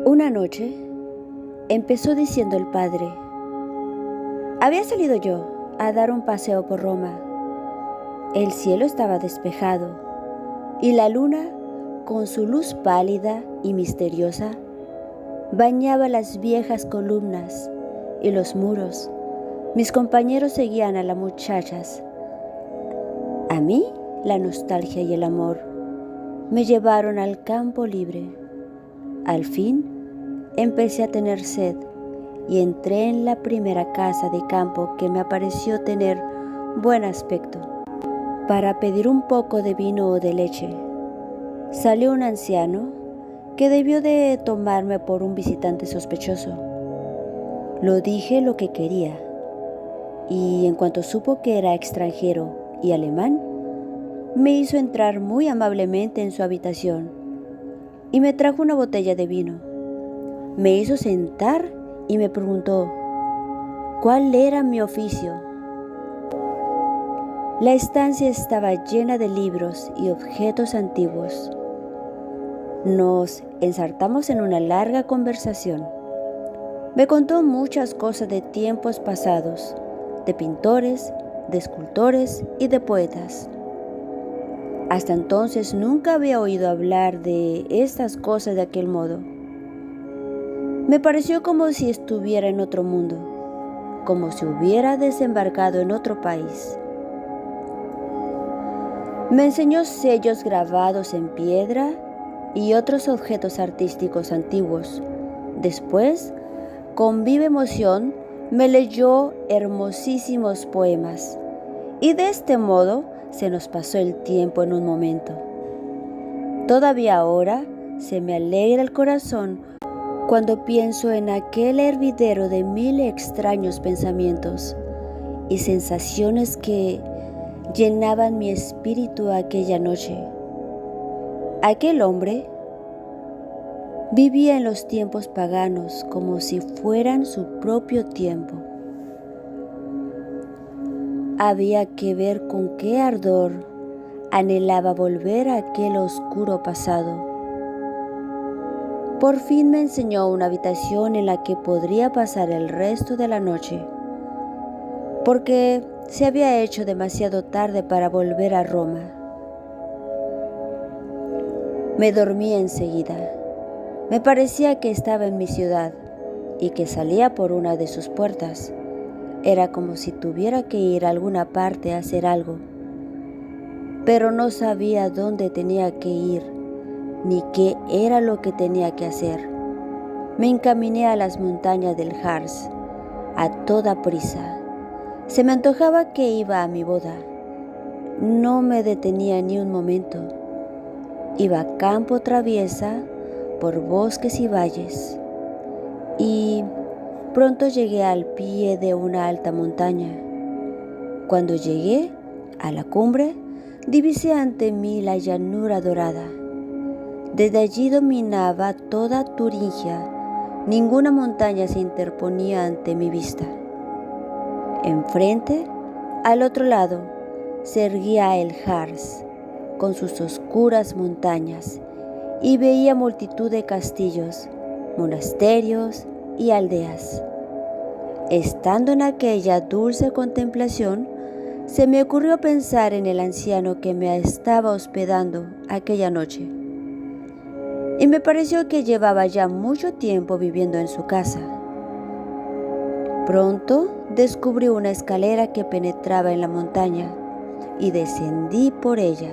Una noche empezó diciendo el padre: había salido yo a dar un paseo por Roma. El cielo estaba despejado y la luna, con su luz pálida y misteriosa, bañaba las viejas columnas y los muros. Mis compañeros seguían a las muchachas. A mí, la nostalgia y el amor me llevaron al campo libre. Al fin, empecé a tener sed y entré en la primera casa de campo que me pareció tener buen aspecto, para pedir un poco de vino o de leche. Salió un anciano que debió de tomarme por un visitante sospechoso. Lo dije lo que quería, y en cuanto supo que era extranjero y alemán, me hizo entrar muy amablemente en su habitación y me trajo una botella de vino. Me hizo sentar y me preguntó cuál era mi oficio. La estancia estaba llena de libros y objetos antiguos. Nos ensartamos en una larga conversación. Me contó muchas cosas de tiempos pasados, de pintores, de escultores y de poetas. Hasta entonces nunca había oído hablar de estas cosas de aquel modo. Me pareció como si estuviera en otro mundo, como si hubiera desembarcado en otro país. Me enseñó sellos grabados en piedra y otros objetos artísticos antiguos. Después, con viva emoción, me leyó hermosísimos poemas, y de este modo se nos pasó el tiempo en un momento. Todavía ahora se me alegra el corazón cuando pienso en aquel hervidero de mil extraños pensamientos y sensaciones que llenaban mi espíritu aquella noche. Aquel hombre vivía en los tiempos paganos como si fueran su propio tiempo. Había que ver con qué ardor anhelaba volver a aquel oscuro pasado. Por fin me enseñó una habitación en la que podría pasar el resto de la noche, porque se había hecho demasiado tarde para volver a Roma. Me dormí enseguida. Me parecía que estaba en mi ciudad y que salía por una de sus puertas. Era como si tuviera que ir a alguna parte a hacer algo, pero no sabía dónde tenía que ir ni qué era lo que tenía que hacer. Me encaminé a las montañas del Harz a toda prisa. Se me antojaba que iba a mi boda. No me detenía ni un momento. Iba a campo traviesa por bosques y valles, y pronto llegué al pie de una alta montaña. Cuando llegué a la cumbre, divisé ante mí la llanura dorada. Desde allí dominaba toda Turingia. Ninguna montaña se interponía ante mi vista. Enfrente, al otro lado, se erguía el Harz con sus oscuras montañas, y veía multitud de castillos, monasterios y aldeas. Estando en aquella dulce contemplación, se me ocurrió pensar en el anciano que me estaba hospedando aquella noche, y me pareció que llevaba ya mucho tiempo viviendo en su casa. Pronto descubrí una escalera que penetraba en la montaña y descendí por ella.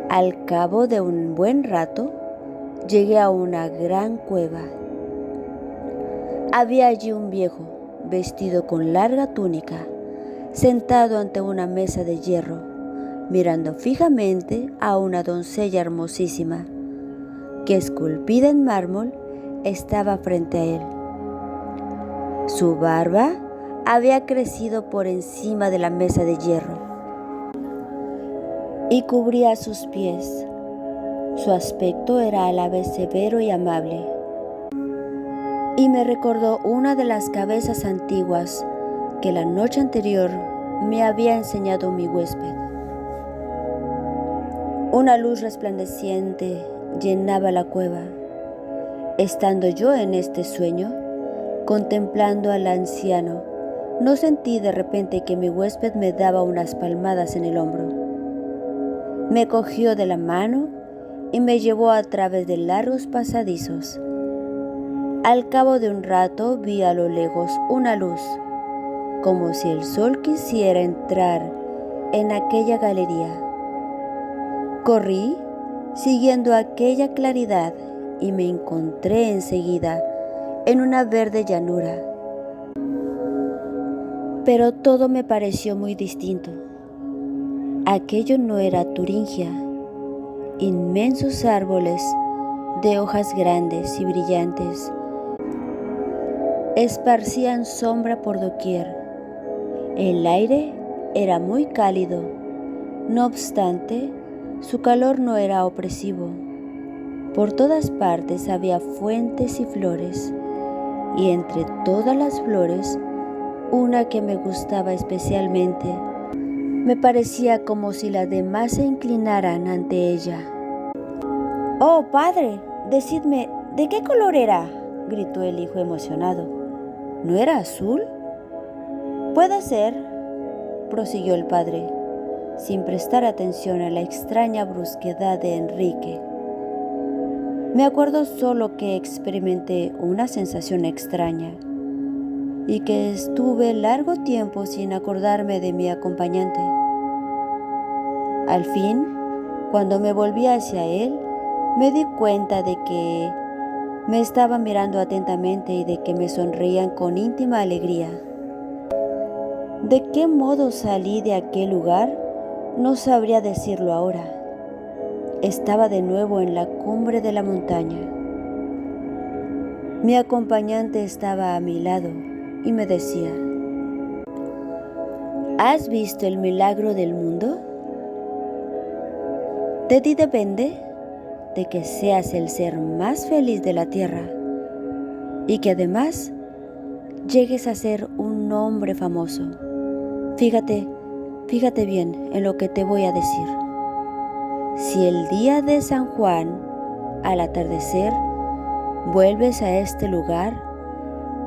Al cabo de un buen rato, llegué a una gran cueva. Había allí un viejo, vestido con larga túnica, sentado ante una mesa de hierro, mirando fijamente a una doncella hermosísima, que esculpida en mármol estaba frente a él. Su barba había crecido por encima de la mesa de hierro y cubría sus pies. Su aspecto era a la vez severo y amable, y me recordó una de las cabezas antiguas que la noche anterior me había enseñado mi huésped. Una luz resplandeciente llenaba la cueva. Estando yo en este sueño, contemplando al anciano, no sentí de repente que mi huésped me daba unas palmadas en el hombro. Me cogió de la mano y me llevó a través de largos pasadizos. Al cabo de un rato vi a lo lejos una luz, como si el sol quisiera entrar en aquella galería. Corrí siguiendo aquella claridad y me encontré enseguida en una verde llanura. Pero todo me pareció muy distinto. Aquello no era Turingia. Inmensos árboles de hojas grandes y brillantes esparcían sombra por doquier. El aire era muy cálido, no obstante, su calor no era opresivo. Por todas partes había fuentes y flores, y entre todas las flores, una que me gustaba especialmente. Me parecía como si las demás se inclinaran ante ella. «¡Oh, padre! Decidme, ¿de qué color era?», gritó el hijo emocionado. «¿No era azul?». «Puede ser», prosiguió el padre, sin prestar atención a la extraña brusquedad de Enrique. Me acuerdo solo que experimenté una sensación extraña y que estuve largo tiempo sin acordarme de mi acompañante. Al fin, cuando me volví hacia él, me di cuenta de que me estaba mirando atentamente y de que me sonreían con íntima alegría. ¿De qué modo salí de aquel lugar? No sabría decirlo ahora. Estaba de nuevo en la cumbre de la montaña. Mi acompañante estaba a mi lado y me decía: «¿Has visto el milagro del mundo? De ti depende de que seas el ser más feliz de la tierra y que además llegues a ser un hombre famoso. Fíjate bien en lo que te voy a decir. Si el día de San Juan, al atardecer, vuelves a este lugar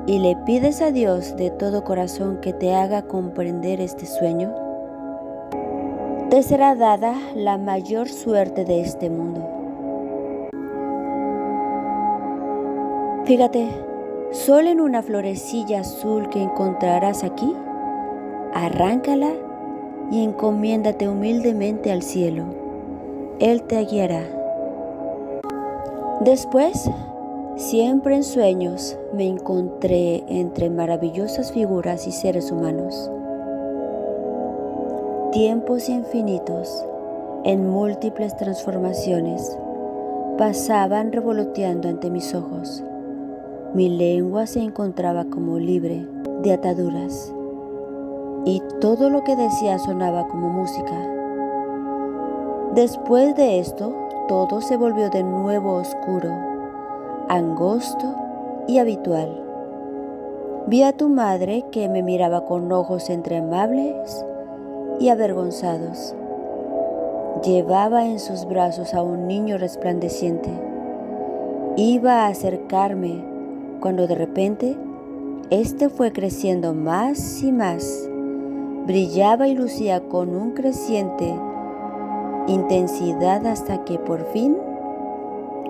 y le pides a Dios de todo corazón que te haga comprender este sueño, te será dada la mayor suerte de este mundo. Fíjate, solo en una florecilla azul que encontrarás aquí, arráncala y encomiéndate humildemente al cielo. Él te guiará». Después, siempre en sueños, me encontré entre maravillosas figuras y seres humanos. Tiempos infinitos, en múltiples transformaciones, pasaban revoloteando ante mis ojos. Mi lengua se encontraba como libre de ataduras, y todo lo que decía sonaba como música. Después de esto, todo se volvió de nuevo oscuro, angosto y habitual. Vi a tu madre que me miraba con ojos entre amables y avergonzados. Llevaba en sus brazos a un niño resplandeciente. Iba a acercarme cuando de repente este fue creciendo más y más. Brillaba y lucía con un creciente intensidad hasta que por fin,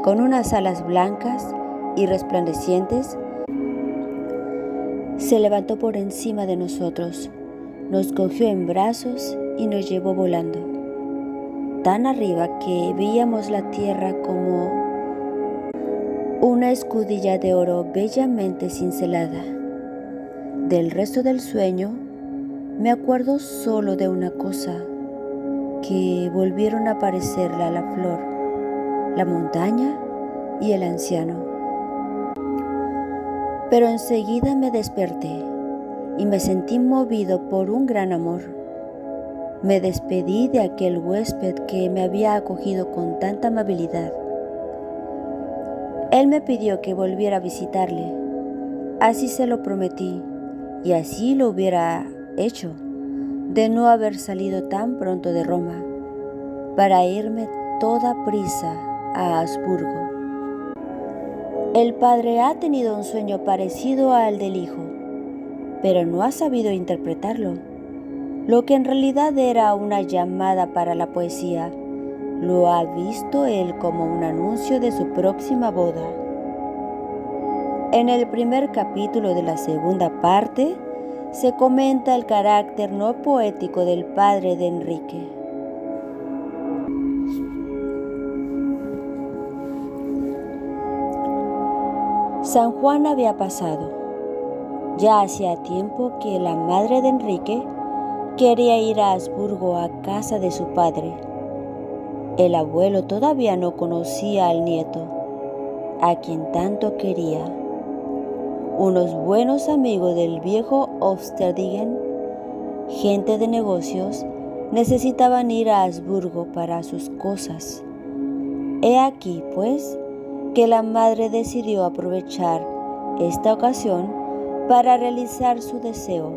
con unas alas blancas y resplandecientes, se levantó por encima de nosotros, nos cogió en brazos y nos llevó volando, tan arriba que veíamos la tierra como una escudilla de oro bellamente cincelada. Del resto del sueño, me acuerdo solo de una cosa, que volvieron a aparecer la flor, la montaña y el anciano. Pero enseguida me desperté y me sentí movido por un gran amor. Me despedí de aquel huésped que me había acogido con tanta amabilidad. Él me pidió que volviera a visitarle. Así se lo prometí y así lo hubiera hecho de no haber salido tan pronto de Roma para irme toda prisa a Habsburgo. El padre ha tenido un sueño parecido al del hijo, pero no ha sabido interpretarlo. Lo que en realidad era una llamada para la poesía, lo ha visto él como un anuncio de su próxima boda. En el primer capítulo de la segunda parte, se comenta el carácter no poético del padre de Enrique. San Juan había pasado. Ya hacía tiempo que la madre de Enrique quería ir a Habsburgo a casa de su padre. El abuelo todavía no conocía al nieto, a quien tanto quería. Unos buenos amigos del viejo Osterdigen, gente de negocios, necesitaban ir a Habsburgo para sus cosas. He aquí, pues, que la madre decidió aprovechar esta ocasión para realizar su deseo,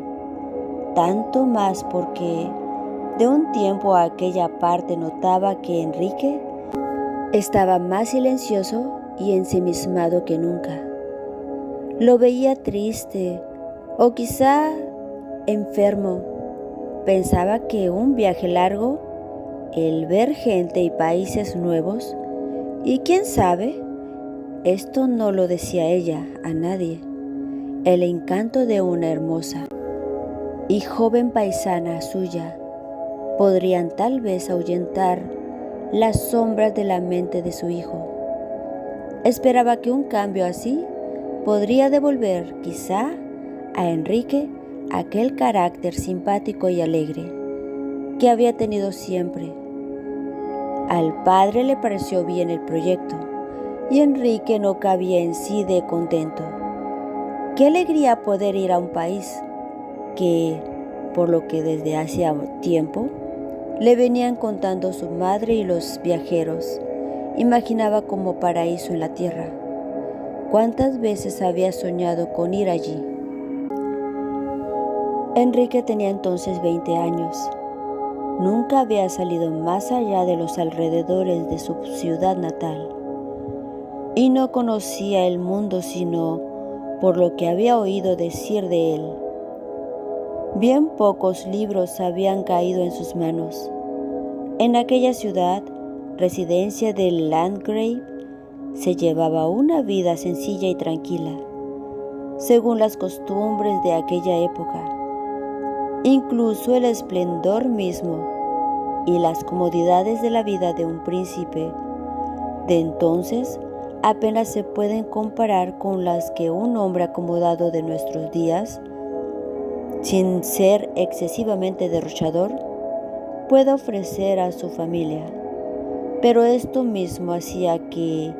tanto más porque de un tiempo a aquella parte notaba que Enrique estaba más silencioso y ensimismado que nunca. Lo veía triste o quizá enfermo. Pensaba que un viaje largo, el ver gente y países nuevos, y quién sabe, esto no lo decía ella a nadie, el encanto de una hermosa y joven paisana suya podrían tal vez ahuyentar las sombras de la mente de su hijo. Esperaba que un cambio así podría devolver quizá a Enrique aquel carácter simpático y alegre que había tenido siempre. Al padre le pareció bien el proyecto y Enrique no cabía en sí de contento. Qué alegría poder ir a un país que, por lo que desde hacía tiempo, le venían contando su madre y los viajeros, imaginaba como paraíso en la tierra. ¿Cuántas veces había soñado con ir allí? Enrique tenía entonces 20 años. Nunca había salido más allá de los alrededores de su ciudad natal y no conocía el mundo sino por lo que había oído decir de él. Bien pocos libros habían caído en sus manos. En aquella ciudad, residencia del Landgrave, se llevaba una vida sencilla y tranquila, según las costumbres de aquella época. Incluso el esplendor mismo y las comodidades de la vida de un príncipe de entonces apenas se pueden comparar con las que un hombre acomodado de nuestros días, sin ser excesivamente derrochador, puede ofrecer a su familia. Pero esto mismo hacía que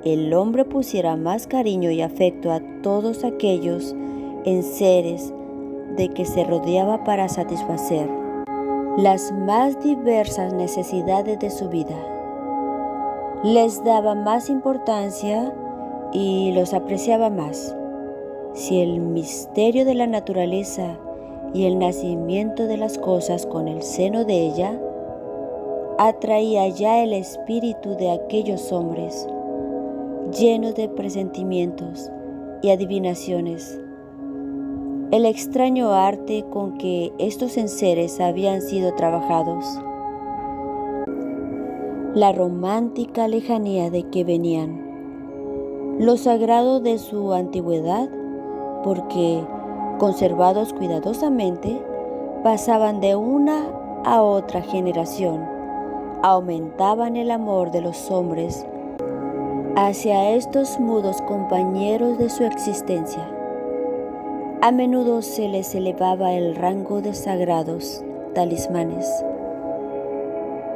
el hombre pusiera más cariño y afecto a todos aquellos enseres de que se rodeaba para satisfacer las más diversas necesidades de su vida. Les daba más importancia y los apreciaba más. Si el misterio de la naturaleza y el nacimiento de las cosas con el seno de ella atraía ya el espíritu de aquellos hombres, llenos de presentimientos y adivinaciones, el extraño arte con que estos enseres habían sido trabajados, la romántica lejanía de que venían, lo sagrado de su antigüedad, porque, conservados cuidadosamente, pasaban de una a otra generación, aumentaban el amor de los hombres hacia estos mudos compañeros de su existencia. A menudo se les elevaba el rango de sagrados talismanes,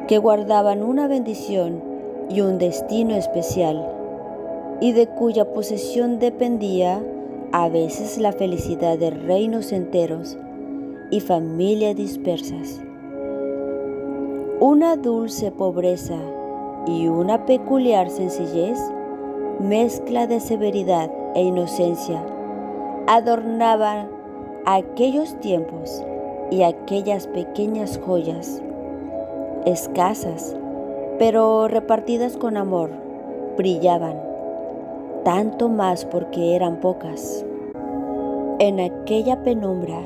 que guardaban una bendición y un destino especial, y de cuya posesión dependía a veces la felicidad de reinos enteros y familias dispersas. Una dulce pobreza y una peculiar sencillez, mezcla de severidad e inocencia, adornaban aquellos tiempos y aquellas pequeñas joyas, escasas, pero repartidas con amor, brillaban, tanto más porque eran pocas, en aquella penumbra,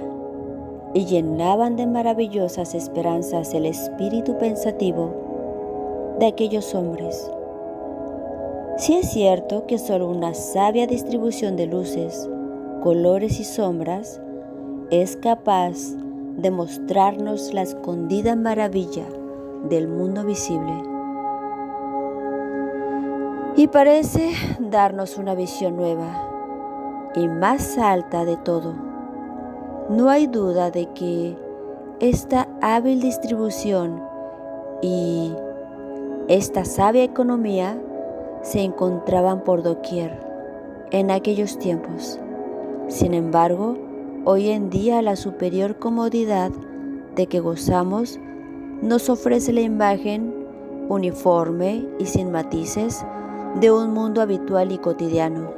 y llenaban de maravillosas esperanzas el espíritu pensativo de aquellos hombres. Sí es cierto que solo una sabia distribución de luces, colores y sombras es capaz de mostrarnos la escondida maravilla del mundo visible. Y parece darnos una visión nueva y más alta de todo. No hay duda de que esta hábil distribución y esta sabia economía se encontraban por doquier en aquellos tiempos. Sin embargo, hoy en día la superior comodidad de que gozamos nos ofrece la imagen uniforme y sin matices de un mundo habitual y cotidiano.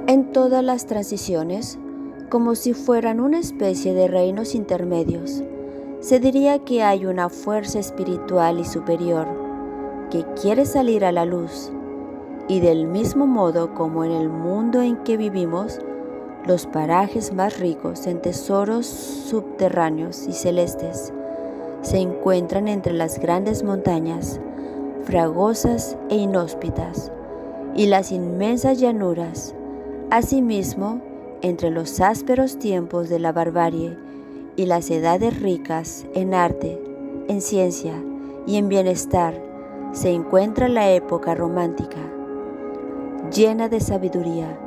En todas las transiciones, como si fueran una especie de reinos intermedios, se diría que hay una fuerza espiritual y superior que quiere salir a la luz, y del mismo modo como en el mundo en que vivimos, los parajes más ricos en tesoros subterráneos y celestes se encuentran entre las grandes montañas, fragosas e inhóspitas, y las inmensas llanuras, asimismo entre los ásperos tiempos de la barbarie y las edades ricas en arte, en ciencia y en bienestar, se encuentra la época romántica, llena de sabiduría,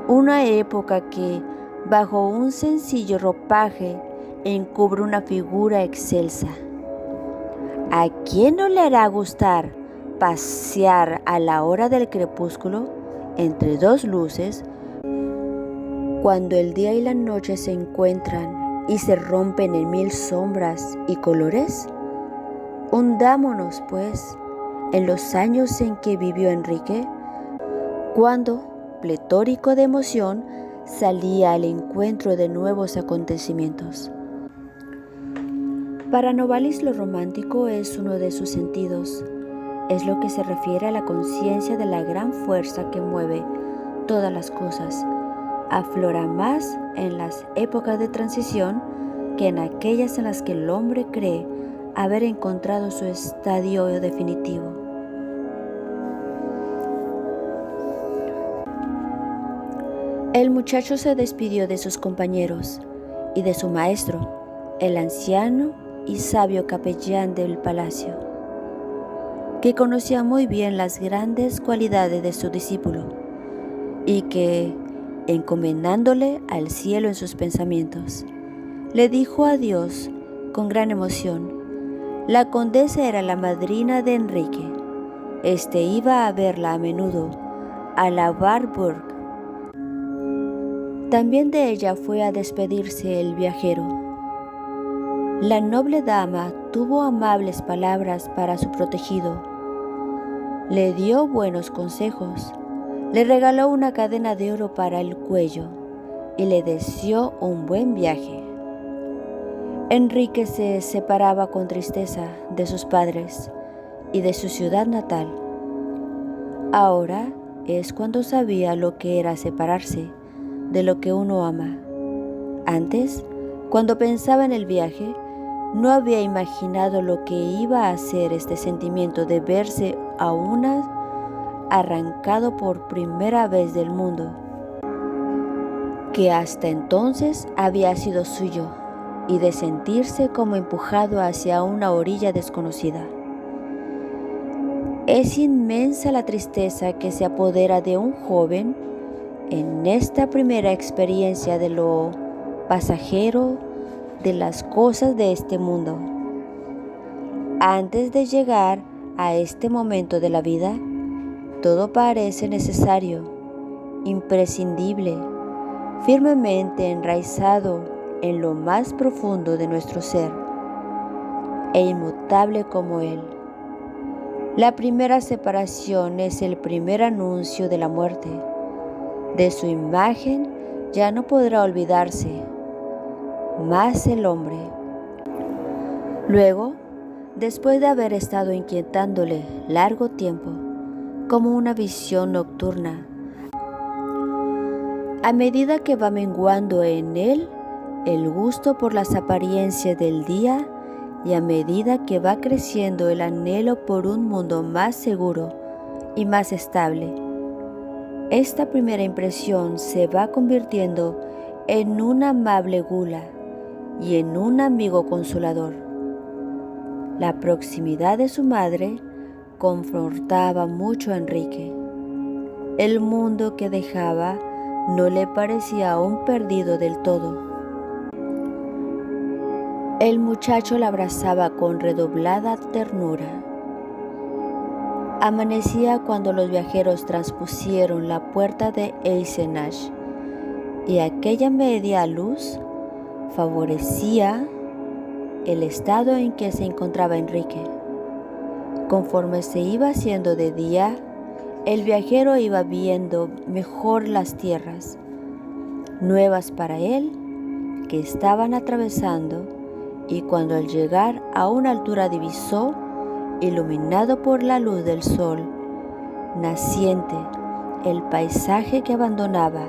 una época que, bajo un sencillo ropaje, encubre una figura excelsa. ¿A quién no le hará gustar pasear a la hora del crepúsculo entre dos luces, cuando el día y la noche se encuentran y se rompen en mil sombras y colores? Hundámonos, pues, en los años en que vivió Enrique, cuando, pletórico de emoción, salía al encuentro de nuevos acontecimientos. Para Novalis lo romántico es uno de sus sentidos. Es lo que se refiere a la conciencia de la gran fuerza que mueve todas las cosas. Aflora más en las épocas de transición que en aquellas en las que el hombre cree haber encontrado su estadio definitivo. El muchacho se despidió de sus compañeros y de su maestro, el anciano y sabio capellán del palacio, que conocía muy bien las grandes cualidades de su discípulo y que, encomendándole al cielo en sus pensamientos, le dijo adiós con gran emoción. La condesa era la madrina de Enrique. Este iba a verla a menudo, a la Warburg. También de ella fue a despedirse el viajero. La noble dama tuvo amables palabras para su protegido. Le dio buenos consejos. Le regaló una cadena de oro para el cuello y le deseó un buen viaje. Enrique se separaba con tristeza de sus padres y de su ciudad natal. Ahora es cuando sabía lo que era separarse de lo que uno ama. Antes, cuando pensaba en el viaje, no había imaginado lo que iba a hacer este sentimiento de verse a una arrancado por primera vez del mundo, que hasta entonces había sido suyo, y de sentirse como empujado hacia una orilla desconocida. Es inmensa la tristeza que se apodera de un joven en esta primera experiencia de lo pasajero de las cosas de este mundo. Antes de llegar a este momento de la vida, todo parece necesario, imprescindible, firmemente enraizado en lo más profundo de nuestro ser, e inmutable como Él. La primera separación es el primer anuncio de la muerte. De su imagen ya no podrá olvidarse más el hombre. Luego, Después de haber estado inquietándole largo tiempo, como una visión nocturna, a medida que va menguando en él el gusto por las apariencias del día y a medida que va creciendo el anhelo por un mundo más seguro y más estable, esta primera impresión se va convirtiendo en una amable gula y en un amigo consolador. La proximidad de su madre confortaba mucho a Enrique. El mundo que dejaba no le parecía aún perdido del todo. El muchacho la abrazaba con redoblada ternura. Amanecía cuando los viajeros transpusieron la puerta de Eisenach y aquella media luz favorecía el estado en que se encontraba Enrique. Conforme se iba haciendo de día, el viajero iba viendo mejor las tierras, nuevas para él, que estaban atravesando, y cuando al llegar a una altura divisó, iluminado por la luz del sol naciente, el paisaje que abandonaba